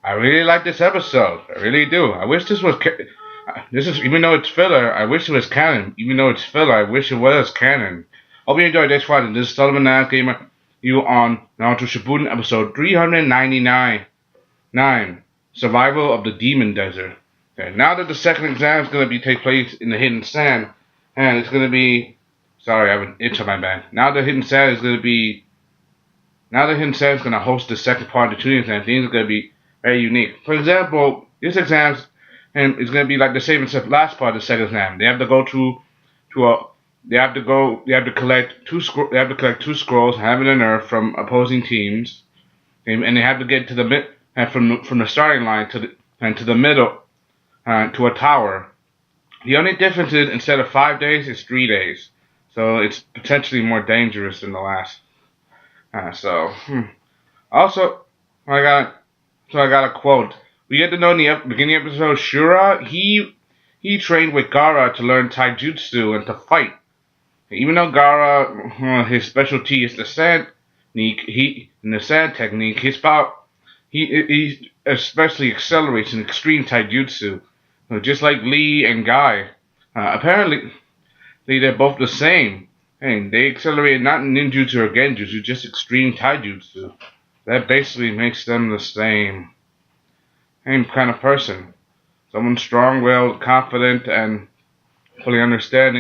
I really like this episode. I really do. I wish this was. This is even though it's filler. I wish it was canon. Even though it's filler, I wish it was canon. Hope you enjoyed this one. This is Sellavin Gamer. You on Naruto Shippuden episode 399. Survival of the Demon Desert. Okay, now that the second exam is going to take place in the Hidden Sand, and it's going to be. Sorry, I have an itch on my back. Now the Hidden Sand is going to be. Now the Hidden Sand is going to host the second part of the tuning exam. Things are going to be very unique. For example, this exam is going to be like the same as the last part of the second exam. They have to go to a. They have to collect two scrolls, heaven and earth, from opposing teams, and they have to get to the mid and from the starting line to the middle to a tower. The only difference is instead of 5 days, it's 3 days. So it's potentially more dangerous than the last. Also, I got a quote. We get to know in the beginning of the episode, Shura, he trained with Gaara to learn taijutsu and to fight. Even though Gaara, his specialty is the sand technique, he especially accelerates in extreme taijutsu, just like Lee and Guy. Apparently, they're both the same. And they accelerate not ninjutsu or genjutsu, just extreme taijutsu. That basically makes them the same kind of person. Someone strong-willed, confident, and fully understand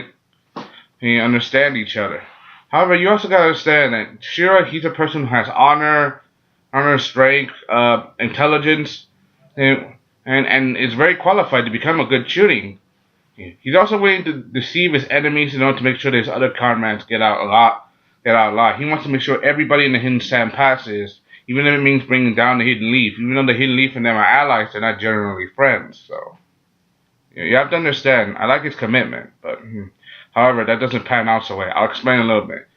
each other. However, you also gotta understand that Shira, he's a person who has honor, strength, intelligence, and is very qualified to become a good shooting. He's also willing to deceive his enemies in order to make sure his other comrades get out alive. He wants to make sure everybody in the Hidden Sand passes, even if it means bringing down the Hidden Leaf. Even though the Hidden Leaf and them are allies, they're not generally friends. So you have to understand. I like his commitment, but however, that doesn't pan out so well. I'll explain a little bit.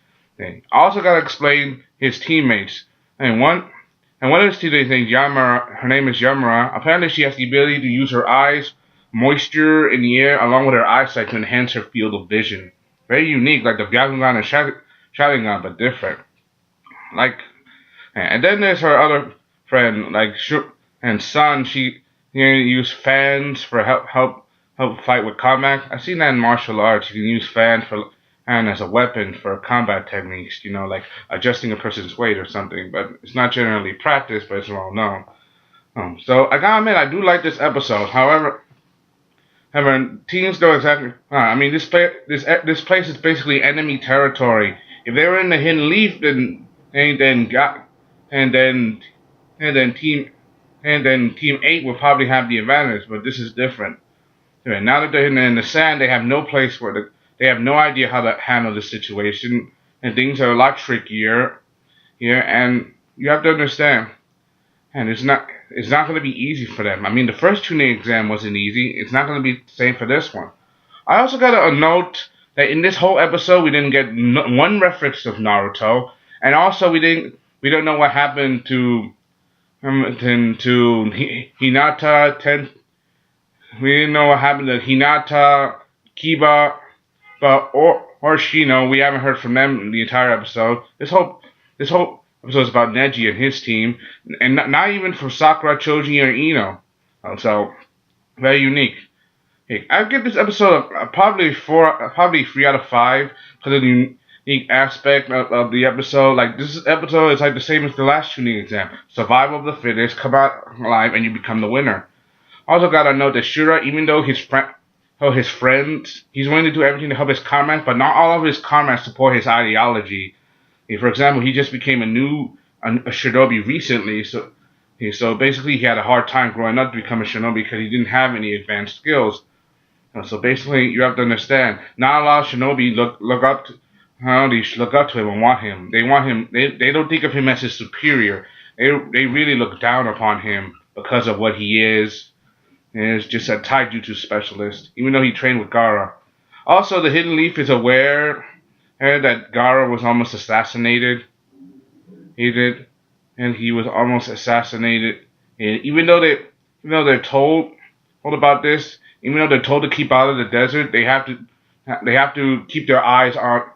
I also gotta explain his teammates. And one of his teammates named Yamura. Her name is Yamura. Apparently, she has the ability to use her eyes, moisture in the air, along with her eyesight to enhance her field of vision. Very unique, like the Byakugan and Sharingan, but different. And then there's her other friend, and Sun. She use fans for help fight with combat. I've seen that in martial arts. You can use fans as a weapon for combat techniques. Like adjusting a person's weight or something. But it's not generally practiced, but it's well known. So I gotta admit, I do like this episode. However, teams don't exactly. This place is basically enemy territory. If they were in the Hidden Leaf, then Team 8 would probably have the advantage. But this is different. Now that they're in the sand, they have no place they have no idea how to handle the situation, and things are a lot trickier here. And you have to understand, and it's not going to be easy for them. I mean, the first tuning exam wasn't easy. It's not going to be the same for this one. I also got to note that in this whole episode, we didn't get one reference of Naruto, and also we don't know what happened to Hinata. We didn't know what happened to Hinata, Kiba, or Shino. We haven't heard from them in the entire episode. This whole episode is about Neji and his team, and not even from Sakura, Choji, or Ino. So very unique. I'd give this episode probably 3 out of 5 because of the unique aspect of the episode. Like this episode is like the same as the last tuning exam: survival of the fittest, come out alive, and you become the winner. Also gotta note that Shura, even though his friends, he's willing to do everything to help his comrades, but not all of his comrades support his ideology. For example, he just became a shinobi recently, so basically he had a hard time growing up to become a shinobi because he didn't have any advanced skills. So basically, you have to understand, not a lot of shinobi look up to him and want him. They want him. They don't think of him as his superior. They really look down upon him because of what he is. Is just a taijutsu specialist, even though he trained with Gaara. Also, the Hidden Leaf is aware that Gaara was almost assassinated. He was almost assassinated. And even though they're told about this, even though they're told to keep out of the desert, they have to keep their eyes on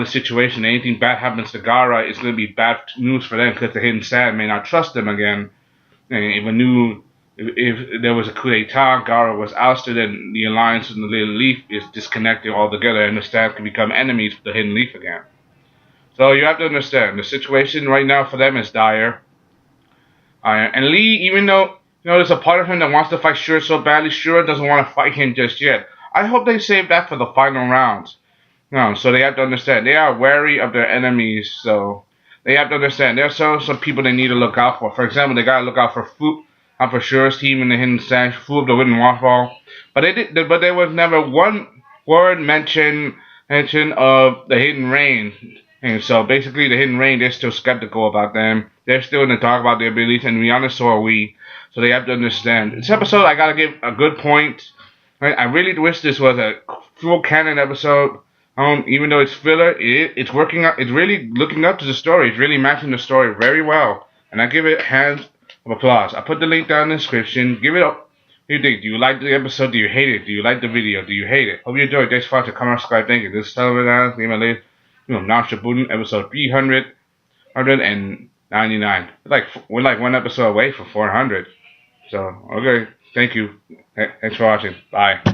the situation. Anything bad happens to Gaara, it's going to be bad news for them because the Hidden Sand may not trust them again. And if there was a coup d'état, Gara was ousted, and the alliance with the Little Leaf is disconnected altogether, and the staff can become enemies with the Hidden Leaf again. So you have to understand the situation right now for them is dire. And Lee, even though there's a part of him that wants to fight Shura so badly, Shura doesn't want to fight him just yet. I hope they save that for the final rounds. No, so they have to understand they are wary of their enemies. So they have to understand there's some people they need to look out for. For example, they gotta look out for for Shura's team in the Hidden Stash, Fu of the Wooden Waterfall. But there was never one word mention of the Hidden Rain. And so basically, the Hidden Rain, they're still skeptical about them. They're still in the dark about their abilities, and to be honest, so are we. So they have to understand. This episode, I gotta give a good point. Right? I really wish this was a full canon episode. Even though it's filler, it's working out. It's really looking up to the story. It's really matching the story very well, and I give it hands of applause. I put the link down in the description. Give it up. What do you think? Do you like the episode? Do you hate it? Do you like the video? Do you hate it? Hope you enjoyed. Thanks for watching. Comment, subscribe. Thank you. This is Sellavin. Leave my latest. Now Shippuden episode 399. We're like one episode away from 400. So okay, thank you. Thanks for watching. Bye.